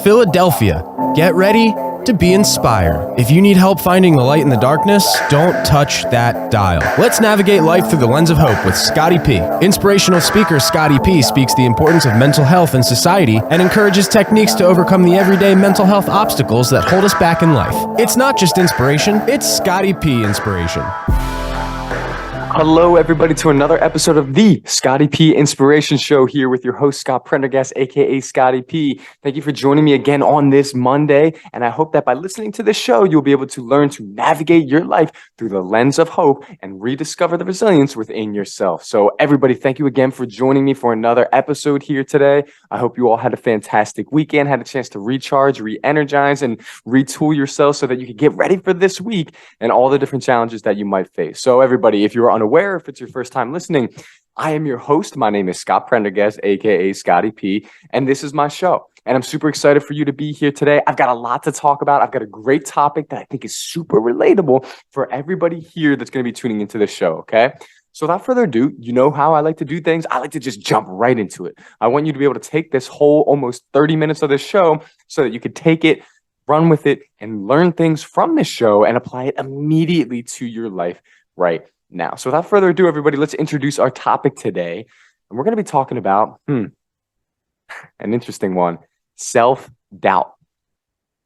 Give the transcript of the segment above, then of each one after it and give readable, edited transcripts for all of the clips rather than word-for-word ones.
Philadelphia, get ready to be inspired. If you need help finding the light in the darkness, don't touch that dial. Let's navigate life through the lens of hope with Scotty P. Inspirational speaker Scotty P speaks the importance of mental health in society and encourages techniques to overcome the everyday mental health obstacles that hold us back in life. It's not just inspiration, it's Scotty P inspiration. Hello, everybody, to another episode of the Scotty P Inspiration Show here with your host, Scott Prendergast, aka Scotty P. Thank you for joining me again on this Monday, and I hope that by listening to this show, you'll be able to learn to navigate your life through the lens of hope and rediscover the resilience within yourself. So everybody, thank you again for joining me for another episode here today. I hope you all had a fantastic weekend, had a chance to recharge, re-energize, and retool yourself so that you could get ready for this week and all the different challenges that you might face. So everybody, if you're unaware, if it's your first time listening, I am your host. My name is Scott Prendergast, aka Scotty P, and this is my show. And I'm super excited for you to be here today. I've got a lot to talk about. I've got a great topic that I think is super relatable for everybody here that's going to be tuning into the show, okay? So without further ado, you know how I like to do things. I like to just jump right into it. I want you to be able to take this whole almost 30 minutes of this show so that you could take it, run with it, and learn things from this show and apply it immediately to your life right now. So without further ado, everybody, let's introduce our topic today. And we're going to be talking about an interesting one, self-doubt.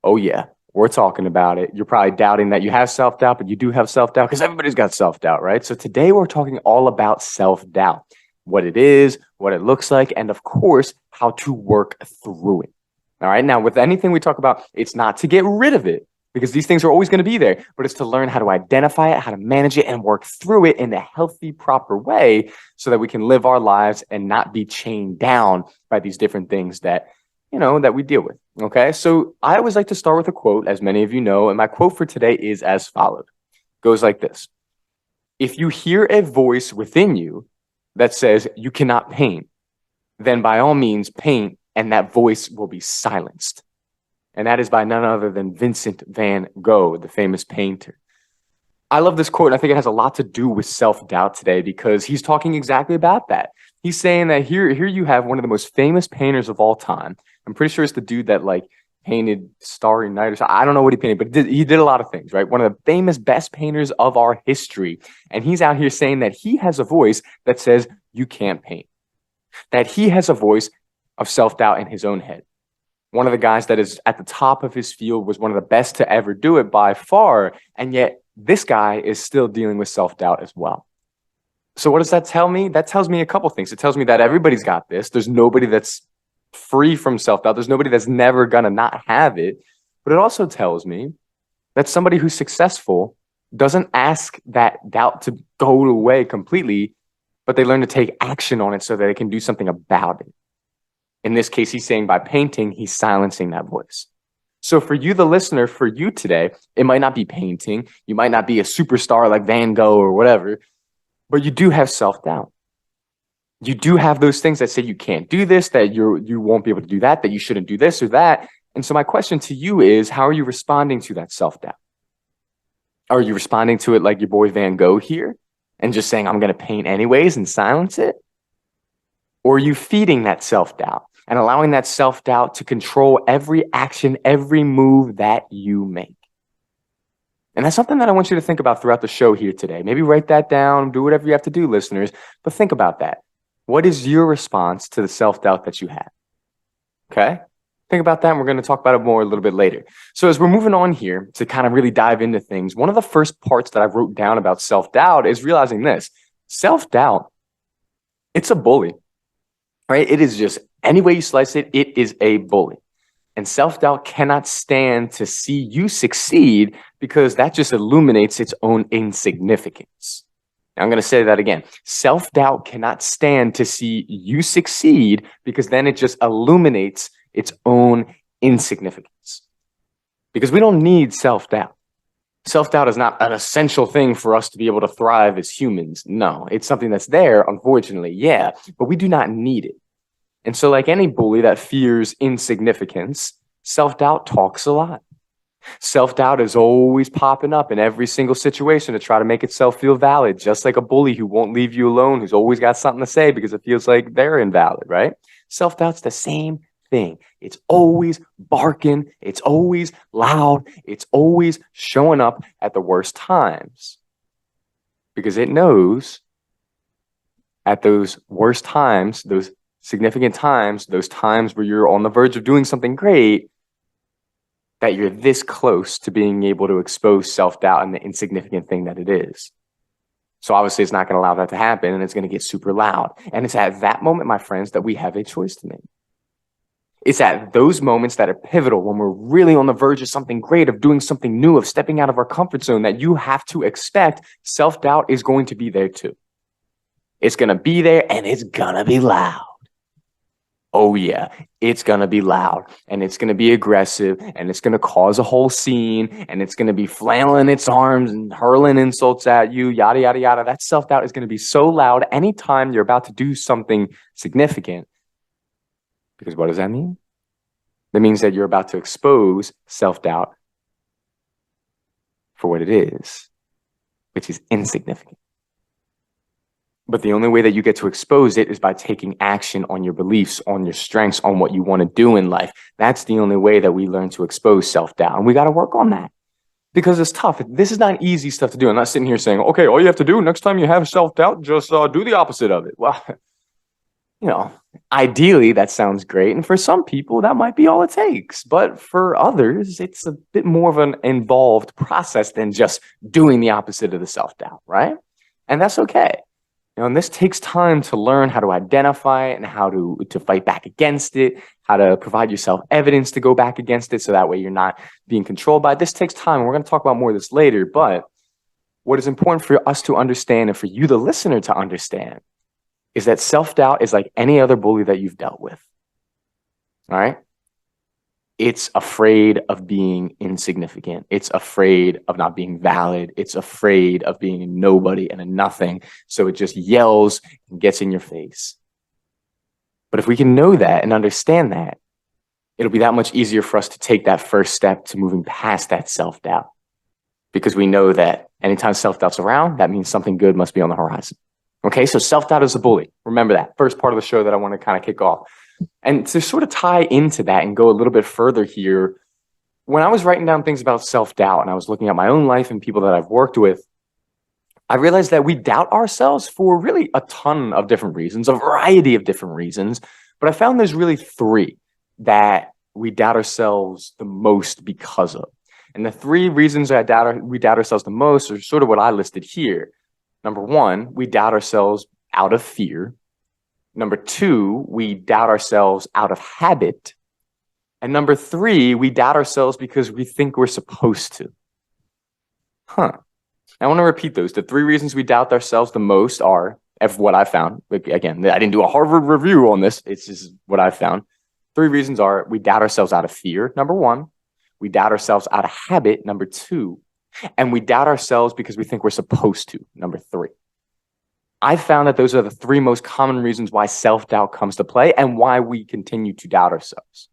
Oh yeah, we're talking about it. You're probably doubting that you have self-doubt, but you do have self-doubt because everybody's got self-doubt, right? So today we're talking all about self-doubt, what it is, what it looks like, and of course, how to work through it. All right. Now, with anything we talk about, it's not to get rid of it, because these things are always going to be there, but it's to learn how to identify it, how to manage it, and work through it in a healthy, proper way so that we can live our lives and not be chained down by these different things that, that we deal with. Okay. So I always like to start with a quote, as many of you know, and my quote for today is as follows. It goes like this. If you hear a voice within you that says you cannot paint, then by all means paint, and that voice will be silenced. And that is by none other than Vincent van Gogh, the famous painter. I love this quote, and I think it has a lot to do with self-doubt today because he's talking exactly about that. He's saying that here you have one of the most famous painters of all time. I'm pretty sure it's the dude that painted Starry Night or something. I don't know what he painted, but he did a lot of things, right? One of the famous, best painters of our history. And he's out here saying that he has a voice that says you can't paint. That he has a voice of self-doubt in his own head. One of the guys that is at the top of his field was one of the best to ever do it by far. And yet this guy is still dealing with self-doubt as well. So what does that tell me? That tells me a couple things. It tells me that everybody's got this. There's nobody that's free from self-doubt. There's nobody that's never going to not have it. But it also tells me that somebody who's successful doesn't ask that doubt to go away completely, but they learn to take action on it so that they can do something about it. In this case, he's saying by painting, he's silencing that voice. So for you, the listener, for you today, it might not be painting. You might not be a superstar like Van Gogh or whatever, but you do have self-doubt. You do have those things that say you can't do this, that you won't be able to do that you shouldn't do this or that. And so my question to you is, how are you responding to that self-doubt? Are you responding to it like your boy Van Gogh here and just saying, I'm going to paint anyways and silence it? Or are you feeding that self-doubt and allowing that self-doubt to control every action, every move that you make? And that's something that I want you to think about throughout the show here today. Maybe write that down, do whatever you have to do, listeners, but think about that. What is your response to the self-doubt that you have? Okay? Think about that, and we're going to talk about it more a little bit later. So as we're moving on here to kind of really dive into things, one of the first parts that I wrote down about self-doubt is realizing this. Self-doubt, it's a bully. Right? It is just, any way you slice it, it is a bully. And self-doubt cannot stand to see you succeed because that just illuminates its own insignificance. Now, I'm going to say that again. Self-doubt cannot stand to see you succeed because then it just illuminates its own insignificance. Because we don't need self-doubt. Self-doubt is not an essential thing for us to be able to thrive as humans. No, it's something that's there, unfortunately, yeah, but we do not need it. And so like any bully that fears insignificance, self-doubt talks a lot. Self-doubt is always popping up in every single situation to try to make itself feel valid, just like a bully who won't leave you alone, who's always got something to say because it feels like they're invalid, right? Self-doubt's the same thing. It's always barking. It's always loud. It's always showing up at the worst times because it knows at those worst times, those significant times, those times where you're on the verge of doing something great, that you're this close to being able to expose self-doubt and the insignificant thing that it is. So obviously it's not going to allow that to happen, and it's going to get super loud. And it's at that moment, my friends, that we have a choice to make. It's at those moments that are pivotal when we're really on the verge of something great, of doing something new, of stepping out of our comfort zone, that you have to expect self-doubt is going to be there too. It's going to be there, and it's going to be loud. Oh yeah, it's going to be loud, and it's going to be aggressive, and it's going to cause a whole scene, and it's going to be flailing its arms and hurling insults at you, yada, yada, yada. That self-doubt is going to be so loud anytime you're about to do something significant. Because what does that mean? That means that you're about to expose self-doubt for what it is, which is insignificant. But the only way that you get to expose it is by taking action on your beliefs, on your strengths, on what you want to do in life. That's the only way that we learn to expose self-doubt. And we got to work on that because it's tough. This is not easy stuff to do. I'm not sitting here saying, okay, all you have to do next time you have self-doubt, just do the opposite of it. Well, ideally that sounds great. And for some people, that might be all it takes. But for others, it's a bit more of an involved process than just doing the opposite of the self-doubt, right? And that's okay. And this takes time to learn how to identify it and how to fight back against it, how to provide yourself evidence to go back against it so that way you're not being controlled by it. This takes time. We're going to talk about more of this later. But what is important for us to understand and for you, the listener, to understand is that self-doubt is like any other bully that you've dealt with. All right? It's afraid of being insignificant. It's afraid of not being valid. It's afraid of being a nobody and a nothing. So it just yells and gets in your face. But if we can know that and understand that, it'll be that much easier for us to take that first step to moving past that self-doubt. Because we know that anytime self-doubt's around, that means something good must be on the horizon. Okay, so self-doubt is a bully. Remember that. First part of the show that I want to kind of kick off. And to sort of tie into that and go a little bit further here, when I was writing down things about self-doubt and I was looking at my own life and people that I've worked with, I realized that we doubt ourselves for really a ton of different reasons, a variety of different reasons. But I found there's really three that we doubt ourselves the most because of. And the three reasons we doubt ourselves the most are sort of what I listed here. Number one, we doubt ourselves out of fear. Number two, we doubt ourselves out of habit. And number three, we doubt ourselves because we think we're supposed to. I want to repeat those. The three reasons we doubt ourselves the most are, of what I found, again, I didn't do a Harvard review on this. It's just what I found. Three reasons are we doubt ourselves out of fear, number one. We doubt ourselves out of habit, number two. And we doubt ourselves because we think we're supposed to, number three. I found that those are the three most common reasons why self-doubt comes to play and why we continue to doubt ourselves.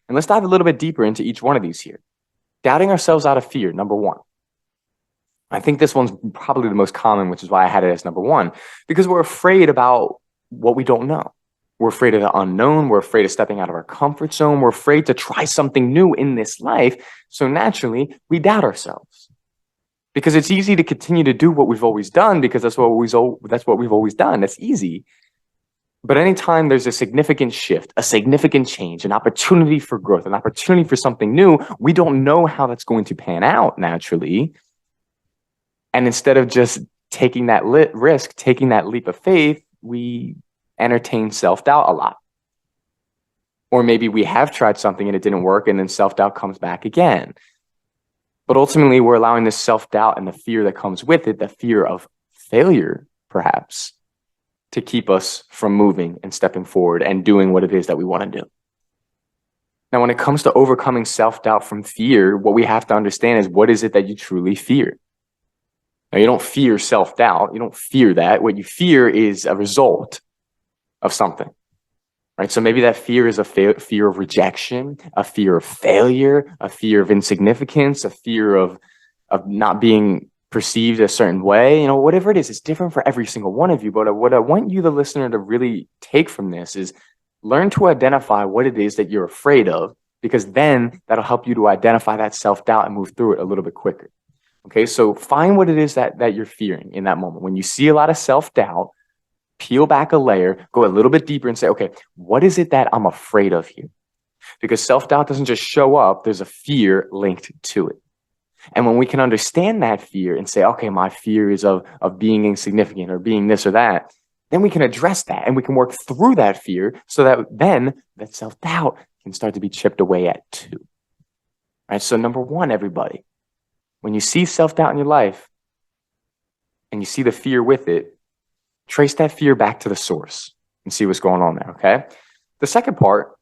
And let's dive a little bit deeper into each one of these here. Doubting ourselves out of fear, number one. I think this one's probably the most common, which is why I had it as number one, because we're afraid about what we don't know. We're afraid of the unknown. We're afraid of stepping out of our comfort zone. We're afraid to try something new in this life. So naturally, we doubt ourselves. Because it's easy to continue to do what we've always done because that's what we've always done. That's easy. But anytime there's a significant shift, a significant change, an opportunity for growth, an opportunity for something new, we don't know how that's going to pan out naturally. And instead of just taking that risk, taking that leap of faith, we entertain self-doubt a lot. Or maybe we have tried something and it didn't work and then self-doubt comes back again. But ultimately, we're allowing this self-doubt and the fear that comes with it, the fear of failure, perhaps, to keep us from moving and stepping forward and doing what it is that we want to do. Now, when it comes to overcoming self-doubt from fear, what we have to understand is what is it that you truly fear? Now, you don't fear self-doubt. You don't fear that. What you fear is a result of something. Right? So maybe that fear is a fear of rejection, a fear of failure, a fear of insignificance, a fear of not being perceived a certain way. Whatever it is, it's different for every single one of you. But what I want you, the listener, to really take from this is Learn to identify what it is that you're afraid of, because then that'll help you to identify that self-doubt and move through it a little bit quicker. Okay, so find what it is that you're fearing in that moment. When you see a lot of self-doubt, peel back a layer, go a little bit deeper and say, okay, what is it that I'm afraid of here? Because self-doubt doesn't just show up, there's a fear linked to it. And when we can understand that fear and say, okay, my fear is of being insignificant or being this or that, then we can address that and we can work through that fear so that then that self-doubt can start to be chipped away at too. All right, so number one, everybody, when you see self-doubt in your life and you see the fear with it, trace that fear back to the source and see what's going on there, okay? The second part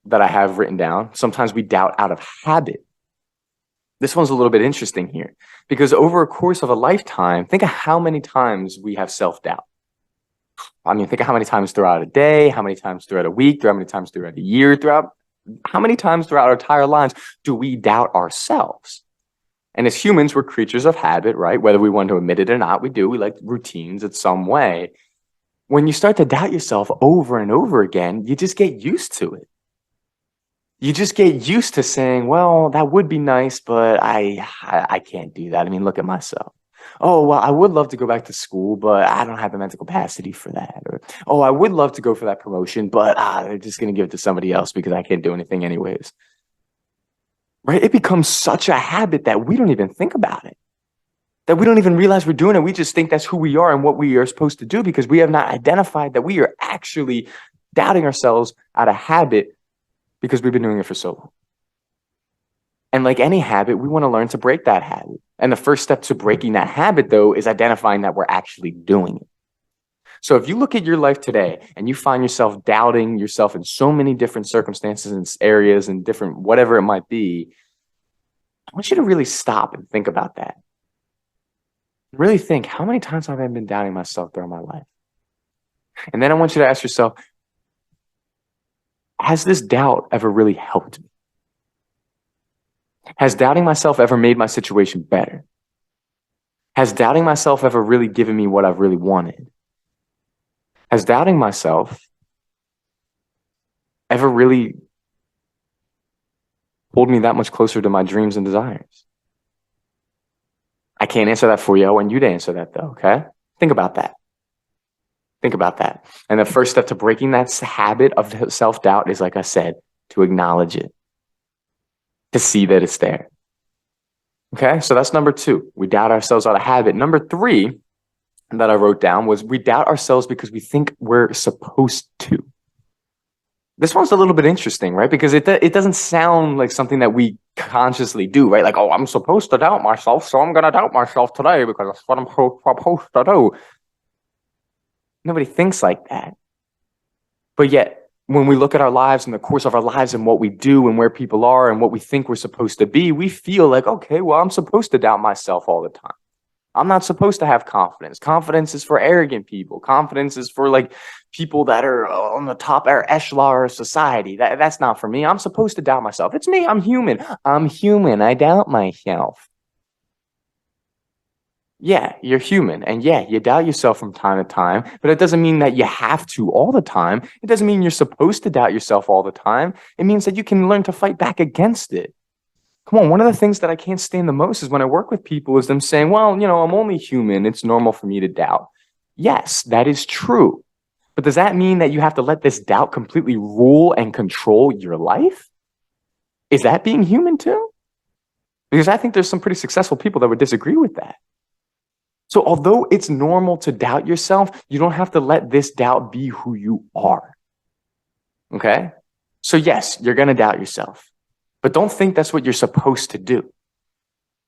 that I have written down, sometimes we doubt out of habit. This one's a little bit interesting here because over a course of a lifetime, think of how many times we have self-doubt. I mean, think of how many times throughout a day, how many times throughout a week, how many times throughout a year, how many times throughout our entire lives do we doubt ourselves? And as humans, we're creatures of habit, right? Whether we want to admit it or not, we do. We like routines in some way. When you start to doubt yourself over and over again, you just get used to it. You just get used to saying, well, that would be nice, but I can't do that. I mean, look at myself. Oh, well, I would love to go back to school, but I don't have the mental capacity for that. Or, oh, I would love to go for that promotion, but they're just going to give it to somebody else because I can't do anything anyways. Right? It becomes such a habit that we don't even think about it, that we don't even realize we're doing it. We just think that's who we are and what we are supposed to do because we have not identified that we are actually doubting ourselves out of habit because we've been doing it for so long. And like any habit, we want to learn to break that habit. And the first step to breaking that habit, though, is identifying that we're actually doing it. So if you look at your life today and you find yourself doubting yourself in so many different circumstances and areas and different whatever it might be, I want you to really stop and think about that. Really think, how many times have I been doubting myself throughout my life? And then I want you to ask yourself, has this doubt ever really helped me? Has doubting myself ever made my situation better? Has doubting myself ever really given me what I've really wanted? Has doubting myself ever really pulled me that much closer to my dreams and desires? I can't answer that for you. I want you to answer that though, okay? Think about that. Think about that. And the first step to breaking that habit of self-doubt is, like I said, to acknowledge it, to see that it's there. Okay, so that's number two. We doubt ourselves out of habit. Number three that I wrote down was we doubt ourselves because we think we're supposed to. This one's a little bit interesting, right? Because it doesn't sound like something that we consciously do, right? Like, oh, I'm supposed to doubt myself, so I'm going to doubt myself today because that's what I'm supposed to do. Nobody thinks like that. But yet, when we look at our lives and the course of our lives and what we do and where people are and what we think we're supposed to be, we feel like, okay, well, I'm supposed to doubt myself all the time. I'm not supposed to have confidence. Confidence is for arrogant people. Confidence is for like people that are on the top echelon of society. That's not for me. I'm supposed to doubt myself. It's me. I'm human. I'm human. I doubt myself. Yeah, you're human. And yeah, you doubt yourself from time to time, but it doesn't mean that you have to all the time. It doesn't mean you're supposed to doubt yourself all the time. It means that you can learn to fight back against it. Come on, one of the things that I can't stand the most is when I work with people is them saying, well, you know, I'm only human. It's normal for me to doubt. Yes, that is true. But does that mean that you have to let this doubt completely rule and control your life? Is that being human too? Because I think there's some pretty successful people that would disagree with that. So although it's normal to doubt yourself, you don't have to let this doubt be who you are. Okay? So yes, you're going to doubt yourself. But don't think that's what you're supposed to do.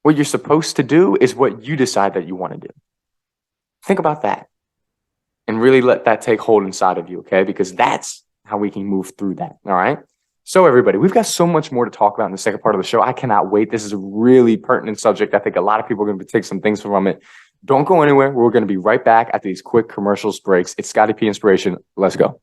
What you're supposed to do is what you decide that you want to do. Think about that. And really let that take hold inside of you, okay? Because that's how we can move through that, all right? So everybody, we've got so much more to talk about in the second part of the show. I cannot wait. This is a really pertinent subject. I think a lot of people are going to take some things from it. Don't go anywhere. We're going to be right back after these quick commercials breaks. It's Scotty P Inspiration. Let's go.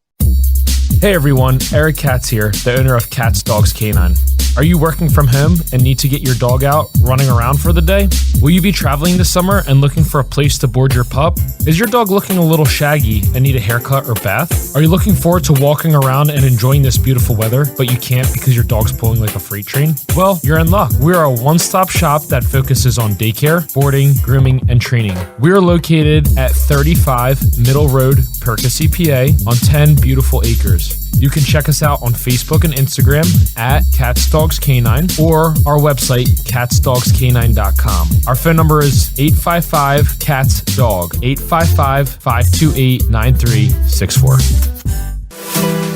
Hey everyone, Eric Katz here, the owner of Katz Dogs Canine. Are you working from home and need to get your dog out running around for the day? Will you be traveling this summer and looking for a place to board your pup? Is your dog looking a little shaggy and need a haircut or bath? Are you looking forward to walking around and enjoying this beautiful weather, but you can't because your dog's pulling like a freight train? Well, you're in luck. We are a one-stop shop that focuses on daycare, boarding, grooming, and training. We are located at 35 Middle Road, Percy, PA on 10 beautiful acres. You can check us out on Facebook and Instagram at Katz Dogs Canine or our website, katzdogscanine.com. Our phone number is 855-KATZ-DOG, 855-528-9364.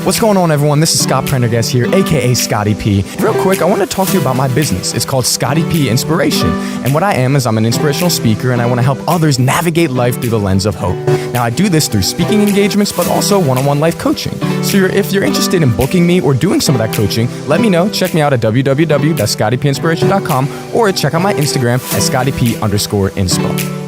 What's going on, everyone? This is Scott Prendergast here, aka Scotty P. Real quick, I want to talk to you about my business. It's called Scotty P Inspiration. And what I am is I'm an inspirational speaker, and I want to help others navigate life through the lens of hope. Now, I do this through speaking engagements, but also one-on-one life coaching. So if you're interested in booking me or doing some of that coaching, let me know. Check me out at www.scottypinspiration.com or check out my Instagram at scottyp_inspo.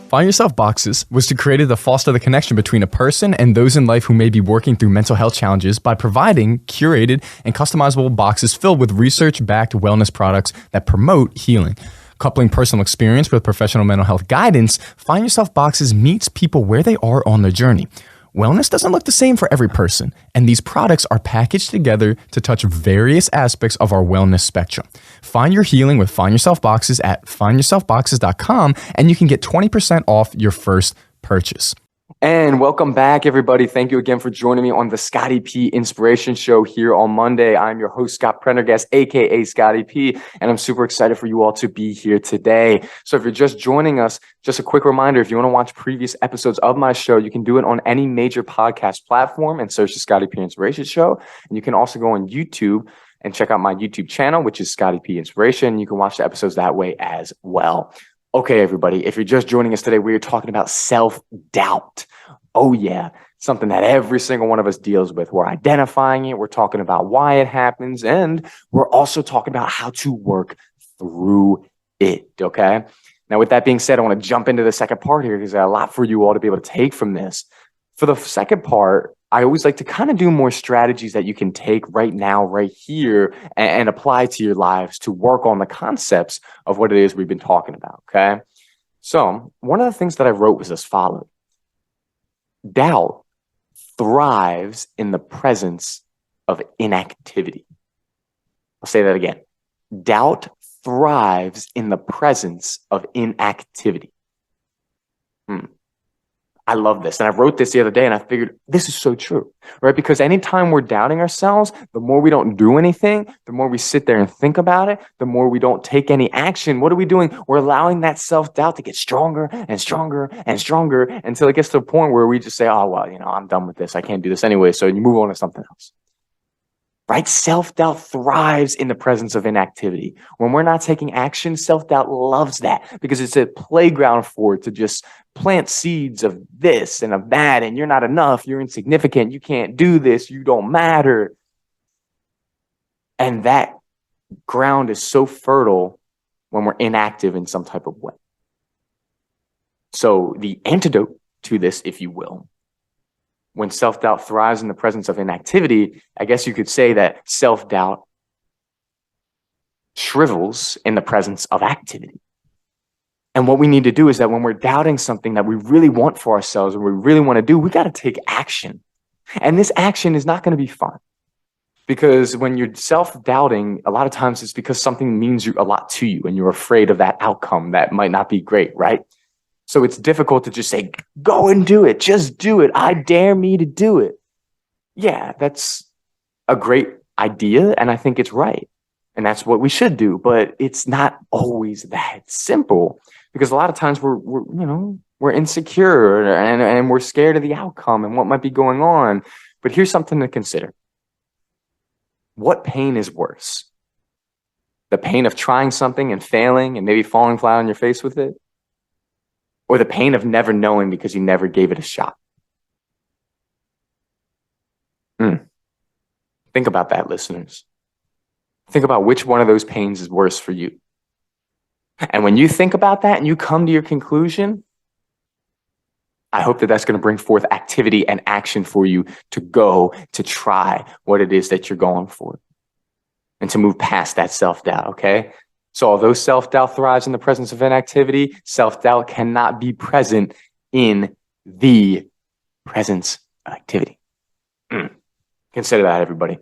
Find Yourself Boxes was created to foster the connection between a person and those in life who may be working through mental health challenges by providing curated and customizable boxes filled with research-backed wellness products that promote healing. Coupling personal experience with professional mental health guidance, Find Yourself Boxes meets people where they are on their journey. Wellness doesn't look the same for every person, and these products are packaged together to touch various aspects of our wellness spectrum. Find your healing with Find Yourself Boxes at findyourselfboxes.com, and you can get 20% off your first purchase. And welcome back, everybody. Thank you again for joining me on the Scotty P Inspiration Show here on Monday. I'm your host, Scott Prendergast, aka Scotty P, and I'm super excited for you all to be here today. So if you're just joining us, just a quick reminder, if you want to watch previous episodes of my show, you can do it on any major podcast platform and search the Scotty P Inspiration Show. And you can also go on YouTube and check out my YouTube channel, which is Scotty P Inspiration. You can watch the episodes that way as well. Okay, everybody, if you're just joining us today, we are talking about self-doubt. Oh, yeah, something that every single one of us deals with. We're identifying it. We're talking about why it happens. And we're also talking about how to work through it, okay? Now, with that being said, I want to jump into the second part here because there's a lot for you all to be able to take from this. For the second part, I always like to kind of do more strategies that you can take right now, right here, and apply to your lives to work on the concepts of what it is we've been talking about, okay? So one of the things that I wrote was as follows. Doubt thrives in the presence of inactivity. I'll say that again. Doubt thrives in the presence of inactivity. I love this. And I wrote this the other day and I figured this is so true, right? Because anytime we're doubting ourselves, the more we don't do anything, the more we sit there and think about it, the more we don't take any action. What are we doing? We're allowing that self-doubt to get stronger and stronger and stronger until it gets to a point where we just say, oh, well, I'm done with this. I can't do this anyway. So you move on to something else. Right? Self-doubt thrives in the presence of inactivity. When we're not taking action, self-doubt loves that because it's a playground for it to just plant seeds of this and of that. And you're not enough. You're insignificant. You can't do this. You don't matter. And that ground is so fertile when we're inactive in some type of way. So the antidote to this, if you will, when self-doubt thrives in the presence of inactivity, I guess you could say that self-doubt shrivels in the presence of activity. And what we need to do is that when we're doubting something that we really want for ourselves and we really want to do, we got to take action. And this action is not going to be fun. Because when you're self-doubting, a lot of times it's because something means a lot to you and you're afraid of that outcome that might not be great, right? So it's difficult to just say, go and do it. Just do it. I dare me to do it. Yeah, that's a great idea. And I think it's right. And that's what we should do. But it's not always that simple because a lot of times we're insecure and we're scared of the outcome and what might be going on. But here's something to consider. What pain is worse? The pain of trying something and failing and maybe falling flat on your face with it? Or the pain of never knowing because you never gave it a shot? Think about that, listeners. Think about which one of those pains is worse for you. And when you think about that and you come to your conclusion, I hope that that's going to bring forth activity and action for you to go to try what it is that you're going for and to move past that self-doubt, okay? So although self-doubt thrives in the presence of inactivity, self-doubt cannot be present in the presence of activity. Consider that, everybody.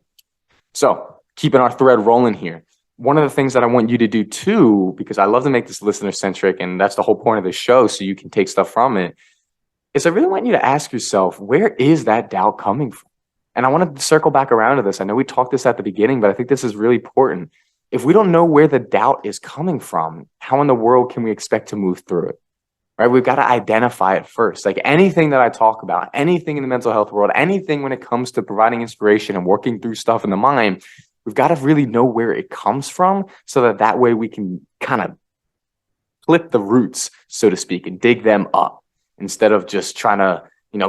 So keeping our thread rolling here. One of the things that I want you to do too, because I love to make this listener centric, and that's the whole point of the show, so you can take stuff from it, is I really want you to ask yourself, where is that doubt coming from? And I want to circle back around to this. I know we talked this at the beginning, but I think this is really important. If we don't know where the doubt is coming from, how in the world can we expect to move through it? Right? We've got to identify it first. Like anything that I talk about, anything in the mental health world, anything when it comes to providing inspiration and working through stuff in the mind, we've got to really know where it comes from so that that way we can kind of clip the roots, so to speak, and dig them up instead of just trying to,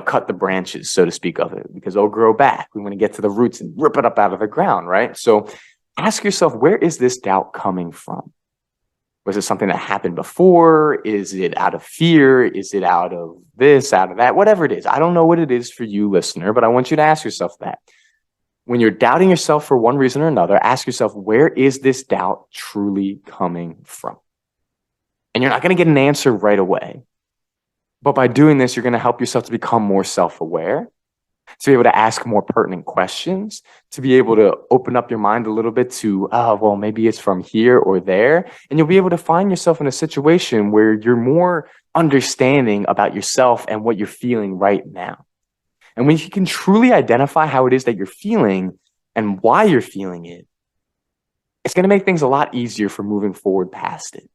cut the branches, so to speak, of it, because they'll grow back. We want to get to the roots and rip it up out of the ground, right? So ask yourself, where is this doubt coming from? Was it something that happened before? Is it out of fear? Is it out of this, out of that? Whatever it is. I don't know what it is for you, listener, but I want you to ask yourself that. When you're doubting yourself for one reason or another, ask yourself, where is this doubt truly coming from? And you're not going to get an answer right away. But by doing this, you're going to help yourself to become more self-aware, to be able to ask more pertinent questions, to be able to open up your mind a little bit to, well, maybe it's from here or there. And you'll be able to find yourself in a situation where you're more understanding about yourself and what you're feeling right now. And when you can truly identify how it is that you're feeling and why you're feeling it, it's going to make things a lot easier for moving forward past it,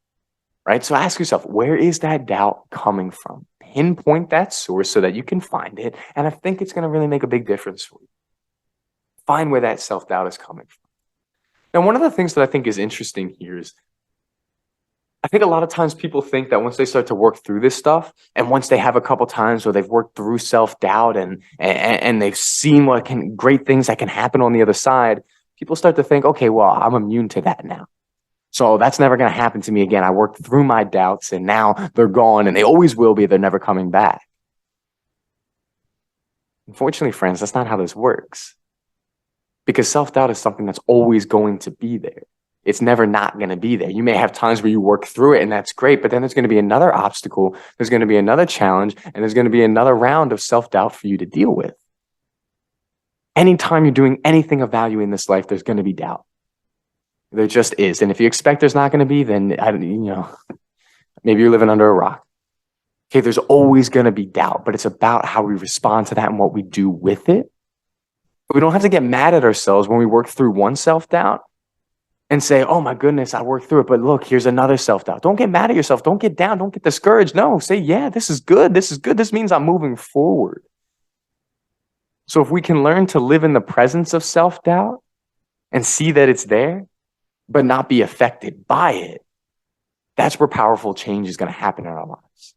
right? So ask yourself, where is that doubt coming from? Pinpoint that source so that you can find it. And I think it's going to really make a big difference for you. Find where that self-doubt is coming from. Now, one of the things that I think is interesting here is I think a lot of times people think that once they start to work through this stuff, and once they have a couple times where they've worked through self-doubt and they've seen great things that can happen on the other side, people start to think, okay, well, I'm immune to that now. So that's never going to happen to me again. I worked through my doubts and now they're gone and they always will be. They're never coming back. Unfortunately, friends, that's not how this works. Because self-doubt is something that's always going to be there. It's never not going to be there. You may have times where you work through it and that's great, but then there's going to be another obstacle. There's going to be another challenge and there's going to be another round of self-doubt for you to deal with. Anytime you're doing anything of value in this life, there's going to be doubt. There just is. And if you expect there's not going to be, then, maybe you're living under a rock. Okay, there's always going to be doubt, but it's about how we respond to that and what we do with it. But we don't have to get mad at ourselves when we work through one self-doubt and say, oh my goodness, I worked through it, but look, here's another self-doubt. Don't get mad at yourself. Don't get down. Don't get discouraged. No, say, yeah, this is good. This is good. This means I'm moving forward. So if we can learn to live in the presence of self-doubt and see that it's there, but not be affected by it, that's where powerful change is going to happen in our lives.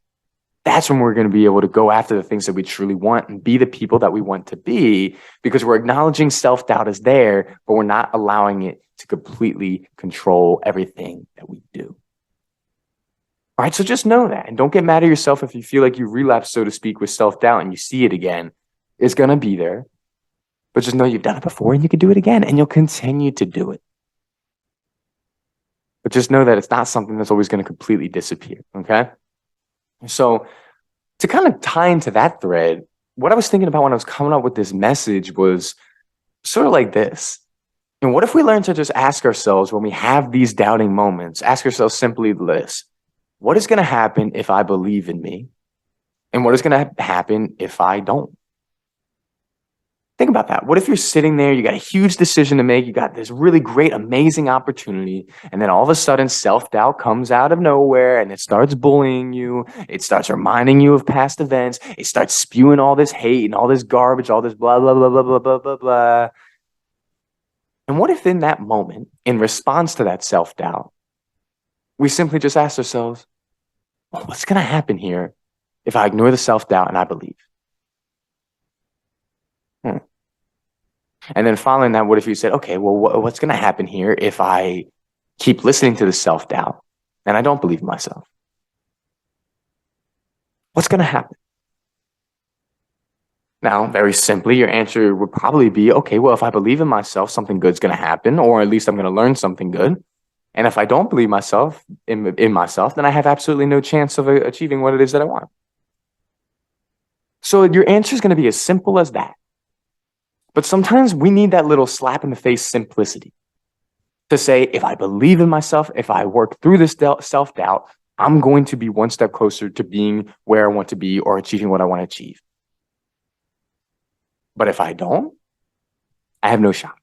That's when we're going to be able to go after the things that we truly want and be the people that we want to be, because we're acknowledging self-doubt is there, but we're not allowing it to completely control everything that we do. All right, so just know that. And don't get mad at yourself if you feel like you relapse, so to speak, with self-doubt and you see it again. It's going to be there. But just know you've done it before and you can do it again and you'll continue to do it. But just know that it's not something that's always going to completely disappear, okay? So to kind of tie into that thread, what I was thinking about when I was coming up with this message was sort of like this. And what if we learn to just ask ourselves when we have these doubting moments, ask ourselves simply this: what is going to happen if I believe in me? And what is going to happen if I don't? Think about that. What if you're sitting there, you got a huge decision to make, you got this really great, amazing opportunity, and then all of a sudden self-doubt comes out of nowhere and it starts bullying you. It starts reminding you of past events. It starts spewing all this hate and all this garbage, all this blah, blah, blah, blah, blah, blah, blah, blah. And what if in that moment, in response to that self-doubt, we simply just ask ourselves, well, what's going to happen here if I ignore the self-doubt and I believe? And then following that, what if you said, okay, well, what's going to happen here if I keep listening to the self-doubt and I don't believe in myself? What's going to happen? Now, very simply, your answer would probably be, okay, well, if I believe in myself, something good's going to happen, or at least I'm going to learn something good. And if I don't believe in myself, then I have absolutely no chance of achieving what it is that I want. So your answer is going to be as simple as that. But sometimes we need that little slap in the face simplicity to say, if I believe in myself, if I work through this self-doubt, I'm going to be one step closer to being where I want to be or achieving what I want to achieve. But if I don't, I have no shot.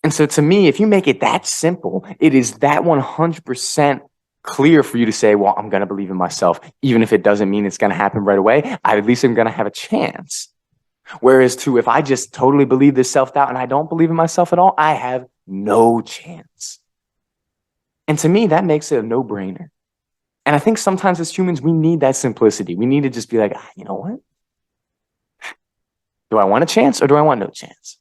And so to me, if you make it that simple, it is that 100% clear for you to say, well, I'm going to believe in myself. Even if it doesn't mean it's going to happen right away, I at least am going to have a chance. Whereas if I just totally believe this self-doubt and I don't believe in myself at all, I have no chance. And to me, that makes it a no-brainer. And I think sometimes as humans, we need that simplicity. We need to just be like, you know what? Do I want a chance or do I want no chance?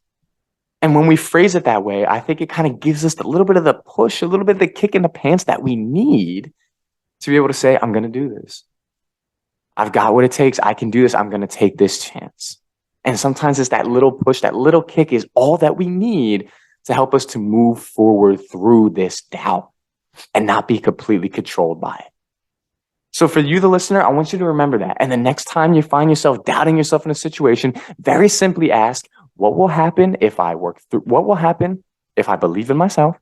And when we phrase it that way, I think it kind of gives us a little bit of the push, a little bit of the kick in the pants that we need to be able to say, I'm going to do this. I've got what it takes. I can do this. I'm going to take this chance. And sometimes it's that little push, that little kick is all that we need to help us to move forward through this doubt and not be completely controlled by it. So for you, the listener, I want you to remember that. And the next time you find yourself doubting yourself in a situation, very simply ask, what will happen if I work through? What will happen if I believe in myself?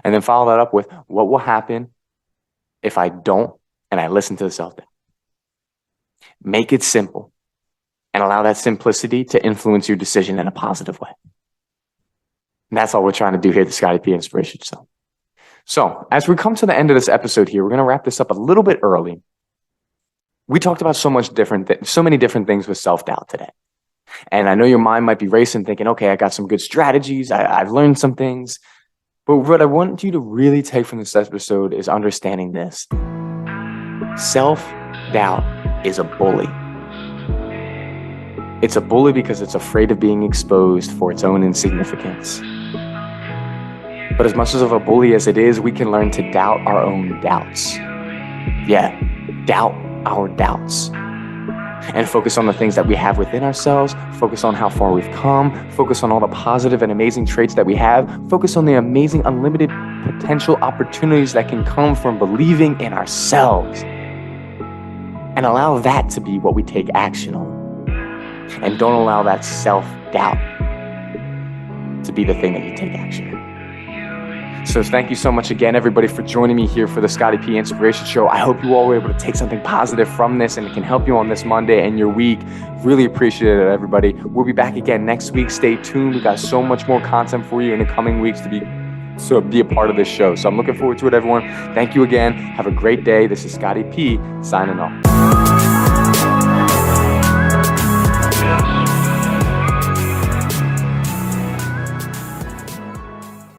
And then follow that up with, what will happen if I don't and I listen to the self-doubt? Make it simple and allow that simplicity to influence your decision in a positive way. And that's all we're trying to do here at the Scotty P Inspiration Show. So as we come to the end of this episode here, we're going to wrap this up a little bit early. We talked about so many different things with self-doubt today. And I know your mind might be racing thinking, okay, I got some good strategies. I've learned some things. But what I want you to really take from this episode is understanding this. Self-doubt is a bully. It's a bully because it's afraid of being exposed for its own insignificance. But as much of a bully as it is, we can learn to doubt our own doubts. Yeah, doubt our doubts. And focus on the things that we have within ourselves, focus on how far we've come, focus on all the positive and amazing traits that we have, focus on the amazing unlimited potential opportunities that can come from believing in ourselves. And allow that to be what we take action on. And don't allow that self-doubt to be the thing that you take action on. So thank you so much again, everybody, for joining me here for the Scotty P Inspiration Show. I hope you all were able to take something positive from this and it can help you on this Monday and your week. Really appreciate it, everybody. We'll be back again next week. Stay tuned. We've got so much more content for you in the coming weeks to be a part of this show. So I'm looking forward to it, everyone. Thank you again. Have a great day. This is Scotty P signing off.